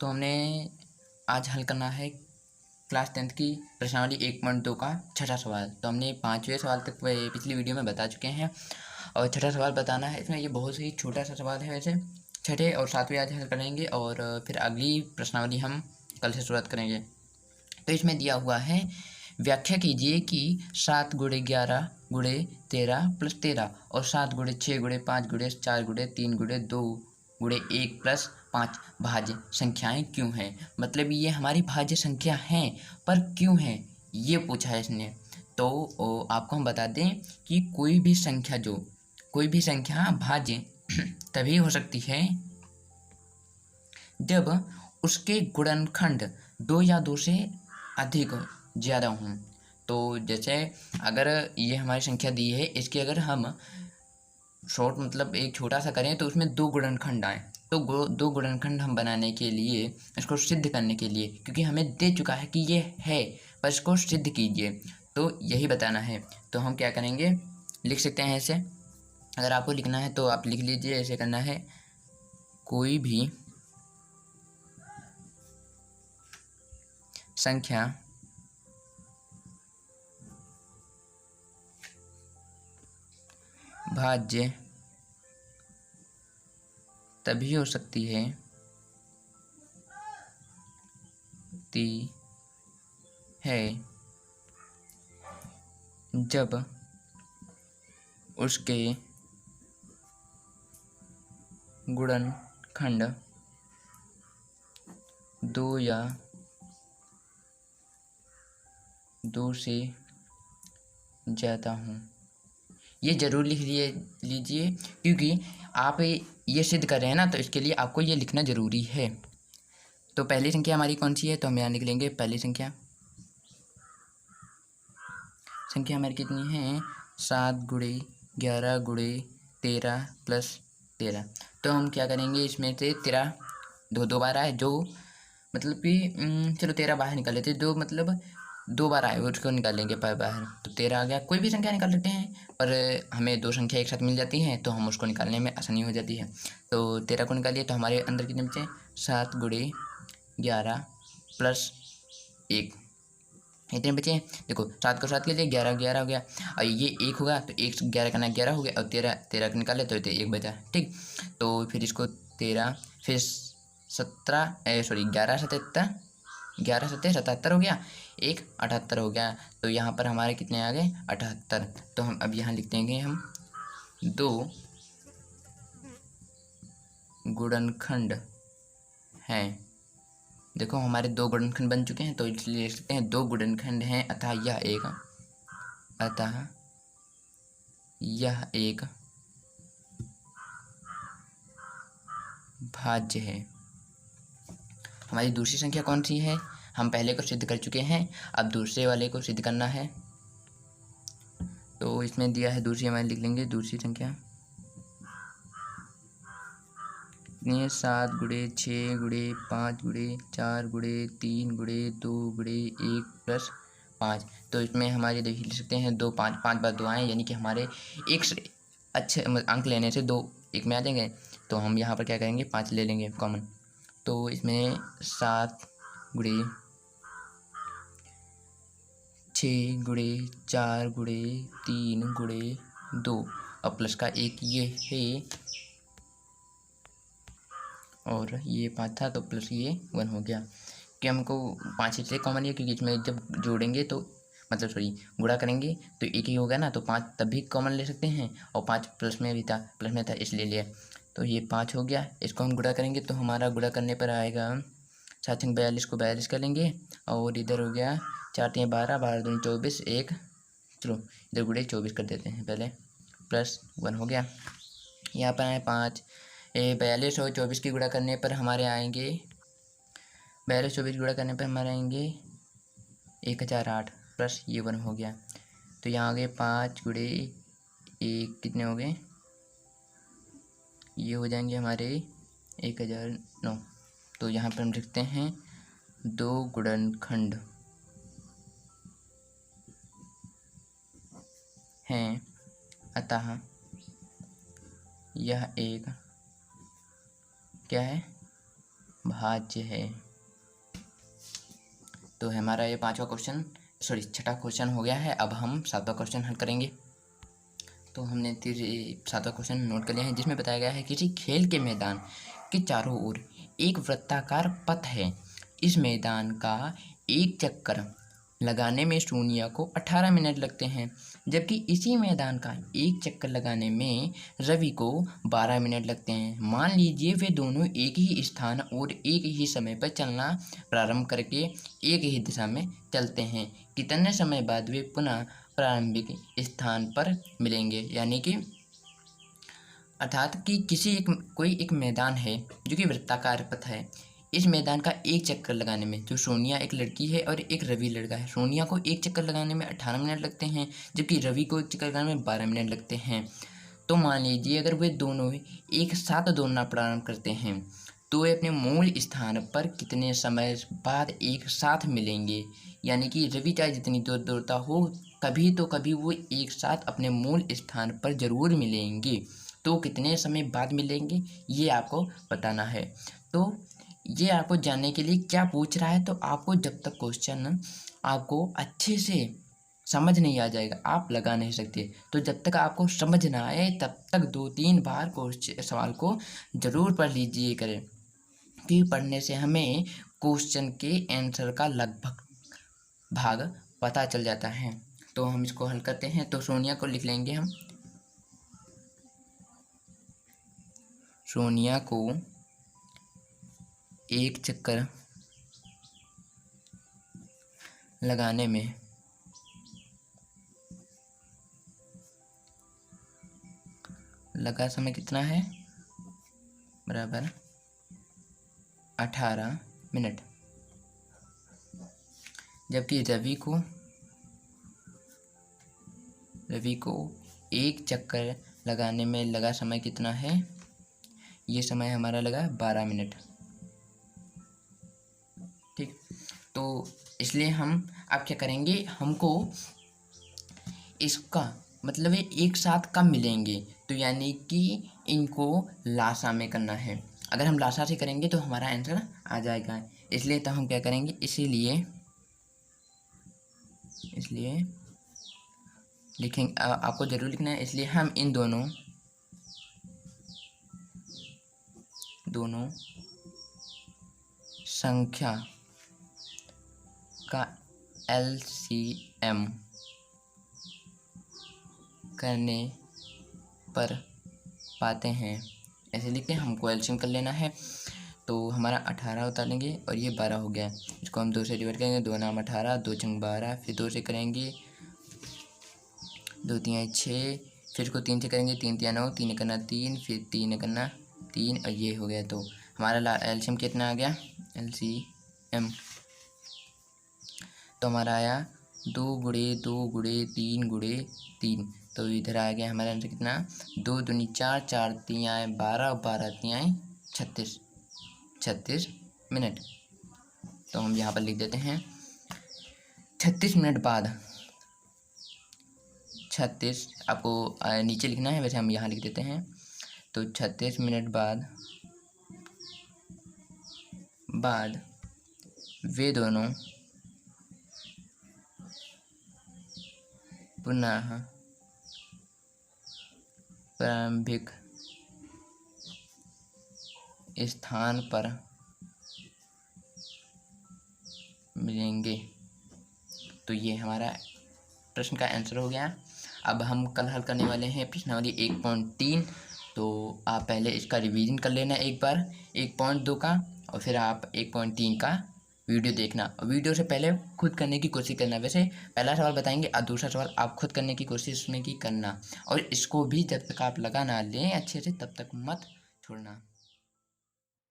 तो हमने आज हल करना है क्लास 10th की प्रश्नावली 1.2 का छठा सवाल। तो हमने 5वें सवाल तक पिछली वीडियो में बता चुके हैं और छठा सवाल बताना है। इसमें ये बहुत ही छोटा सा सवाल है। वैसे छठे और सातवें आज हल करेंगे और फिर अगली प्रश्नावली हम कल से शुरुआत करेंगे। तो इसमें दिया हुआ है, व्याख्या कीजिए कि 7 गुणे 11 गुणे 13 प्लस 13 और 7 गुणे 6 गुणे 5 गुणे 4 गुणे 3 गुणे 2 गुणे 1 प्लस 5 भाज्य संख्याएं क्यों हैं। मतलब ये हमारी भाज्य संख्या हैं, पर क्यों हैं ये पूछा है इसने। तो आपको हम बता दें कि कोई भी संख्या भाज्य तभी हो सकती है जब उसके गुणनखंड 2 या 2 से अधिक ज़्यादा हों। तो जैसे अगर ये हमारी संख्या दी है, इसके अगर हम शॉर्ट मतलब एक छोटा सा करें तो उसमें 2 गुणनखंड आए, तो 2 गुणनखंड हम बनाने के लिए, इसको सिद्ध करने के लिए, क्योंकि हमें दे चुका है कि ये है, पर इसको सिद्ध कीजिए, तो यही बताना है। तो हम क्या करेंगे, लिख सकते हैं ऐसे। अगर आपको लिखना है तो आप लिख लीजिए। ऐसे करना है, कोई भी संख्या भाज्य तभी हो सकती है जब उसके गुणनखंड 2 या 2 से ज़्यादा हों। ये ज़रूर लिख लीजिए, क्योंकि आप ये सिद्ध कर रहे हैं ना, तो इसके लिए आपको ये लिखना ज़रूरी है। तो पहली संख्या हमारी कौन सी है, तो हम यहाँ लिख लेंगे पहली संख्या हमारी कितनी है, 7 गुणे 11 गुणे 13 प्लस 13। तो हम क्या करेंगे, इसमें से 13 दो बार आए, जो मतलब कि चलो 13 बाहर निकाल लेते, जो मतलब 2 बार आए उसको निकाल लेंगे बाहर, तो 13 आ गया। कोई भी संख्या निकाल लेते हैं, पर हमें 2 संख्या एक साथ मिल जाती हैं तो हम उसको निकालने में आसानी हो जाती है। तो 13 को निकालिए, तो हमारे अंदर कितने बचे, 7 गुणे 11 प्लस 1, इतने बचे हैं। देखो 7 को 7 लीजिए, 11 11 हो गया, और ये 1 होगा तो 1 11 करना 11 हो गया, और 13 को निकाले तो 1 बचा। ठीक, तो फिर इसको 13 फिर 11 सत्ते 77 हो गया, 1 78 हो गया। तो यहाँ पर हमारे कितने आ गए, 78। तो हम अब यहाँ लिख देंगे, हम 2 गुणनखंड हैं। देखो हमारे 2 गुणनखंड बन चुके हैं, तो इसलिए लिख सकते हैं 2 गुणनखंड हैं, अतः यह एक भाज्य है। हमारी दूसरी संख्या कौन सी है, हम पहले को सिद्ध कर चुके हैं, अब दूसरे वाले को सिद्ध करना है। तो इसमें दिया है दूसरी, हमारी लिख लेंगे दूसरी संख्या कितनी है, 7 गुणे 6 गुणे 5 गुणे 4 गुणे 3 गुणे 2 गुणे 1 प्लस 5। तो इसमें हमारे देखिए लिख सकते हैं 2 5 5 बार 2 आए, यानी कि हमारे एक से अच्छे अंक लेने से 2 एक में आ जाएंगे। तो हम यहाँ पर क्या करेंगे, 5 ले लेंगे कॉमन। तो इसमें 7 गुणे 6 गुणे 4 गुणे 3 गुणे 2 और प्लस का 1 ये है, और ये 5 था तो प्लस ये 1 हो गया। कि हमको 5 इसलिए कॉमन है क्योंकि इसमें जब जोड़ेंगे तो मतलब सॉरी गुणा करेंगे तो 1 ही होगा ना, तो 5 तभी कॉमन ले सकते हैं, और 5 प्लस में था इसलिए लिया। तो ये 5 हो गया, इसको हम गुणा करेंगे तो हमारा गुणा करने पर आएगा 7 छंग 42 को 42 कर लेंगे, और इधर हो गया 4 3 12 12 दूनी 24 1, चलो इधर गुणे 24 कर देते हैं पहले, प्लस 1 हो गया। यहाँ पर आए 5 42 और 24 की गुणा करने पर हमारे आएंगे 1008 प्लस ये 1 हो गया। तो यहाँ आ गए 5 गुणे 1 कितने हो गए, ये हो जाएंगे हमारे 1009। तो यहाँ पर हम लिखते हैं 2 गुणनखंड हैं, अतः यह एक क्या है, भाज्य है। तो हमारा ये छठा क्वेश्चन हो गया है। अब हम 7वां क्वेश्चन हल करेंगे। तो हमने 7वां क्वेश्चन नोट कर लिया है, जिसमें बताया गया है किसी खेल के मैदान के चारों ओर एक वृत्ताकार पथ है। इस मैदान का एक चक्कर लगाने में सोनिया को 18 मिनट लगते हैं, जबकि इसी मैदान का एक चक्कर लगाने में रवि को 12 मिनट लगते हैं। मान लीजिए वे दोनों एक ही स्थान और एक ही समय पर चलना प्रारंभ करके एक ही दिशा में चलते हैं। कितने समय बाद वे पुनः प्रारंभिक स्थान पर मिलेंगे? यानी कि अर्थात कि कोई एक मैदान है जो कि वृत्ताकार पथ है। इस मैदान का एक चक्कर लगाने में, जो सोनिया एक लड़की है और एक रवि लड़का है, सोनिया को एक चक्कर लगाने में 18 मिनट लगते हैं, जबकि रवि को एक चक्कर लगाने में 12 मिनट लगते हैं। तो मान लीजिए अगर वे दोनों एक साथ दौड़ना प्रारंभ करते हैं तो वे अपने मूल स्थान पर कितने समय बाद एक साथ मिलेंगे? यानी कि रवि चाहे जितनी दूर दौड़ता हो, कभी तो कभी वो एक साथ अपने मूल स्थान पर ज़रूर मिलेंगे। तो कितने समय बाद मिलेंगे ये आपको बताना है। तो ये आपको जानने के लिए क्या पूछ रहा है, तो आपको जब तक क्वेश्चन आपको अच्छे से समझ नहीं आ जाएगा आप लगा नहीं सकते। तो जब तक आपको समझ ना आए तब तक 2-3 बार सवाल को ज़रूर पढ़ लीजिए करें, कि पढ़ने से हमें क्वेश्चन के आंसर का लगभग भाग पता चल जाता है। तो हम इसको हल करते हैं। तो सोनिया को लिख लेंगे हम। सोनिया को एक चक्कर लगाने में लगा समय कितना है? बराबर 18 मिनट। जबकि रवि को एक चक्कर लगाने में लगा समय कितना है? ये समय हमारा लगा 12 मिनट। ठीक, तो इसलिए हम अब क्या करेंगे, हमको इसका मतलब ये एक साथ कब मिलेंगे, तो यानी कि इनको लासा में करना है। अगर हम लासा से करेंगे तो हमारा आंसर आ जाएगा। इसलिए तो हम क्या करेंगे, इसीलिए लिखेंगे, आपको ज़रूर लिखना है। इसलिए हम इन दोनों संख्या का LCM करने पर पाते हैं। ऐसे लिख के हमको LCM कर लेना है। तो हमारा 18 उतारेंगे और ये 12 हो गया। इसको हम 2 से डिवाइड करेंगे, 2 नाम 18, 2 छंग 12, फिर 2 से करेंगे, 2 3 6, फिर इसको 3 से करेंगे, 3 3 9, 3 करना 3, फिर 3 करना 3 और ये हो गया। तो हमारा LCM कितना आ गया? LCM तो हमारा आया 2 गुणे 2 गुणे 3 गुणे 3। तो इधर आ गया हमारा आंसर कितना? 2 दूनी 4, 4 3 आए 12, 12 3 आए 36 मिनट। तो हम यहाँ पर लिख देते हैं 36 मिनट बाद। 36 आपको नीचे लिखना है, वैसे हम यहाँ लिख देते हैं। तो 36 मिनट बाद वे दोनों पुनः प्रारंभिक स्थान पर मिलेंगे। तो ये हमारा प्रश्न का आंसर हो गया। अब हम कल हल करने वाले हैं प्रश्नावली 1.3। तो आप पहले इसका रिवीजन कर लेना एक बार 1.2 का, और फिर आप 1.3 का वीडियो देखना। और वीडियो से पहले खुद करने की कोशिश करना। वैसे पहला सवाल बताएंगे और दूसरा सवाल आप खुद करने की कोशिश उसमें की करना। और इसको भी जब तक आप लगा ना लें अच्छे से तब तक मत छोड़ना।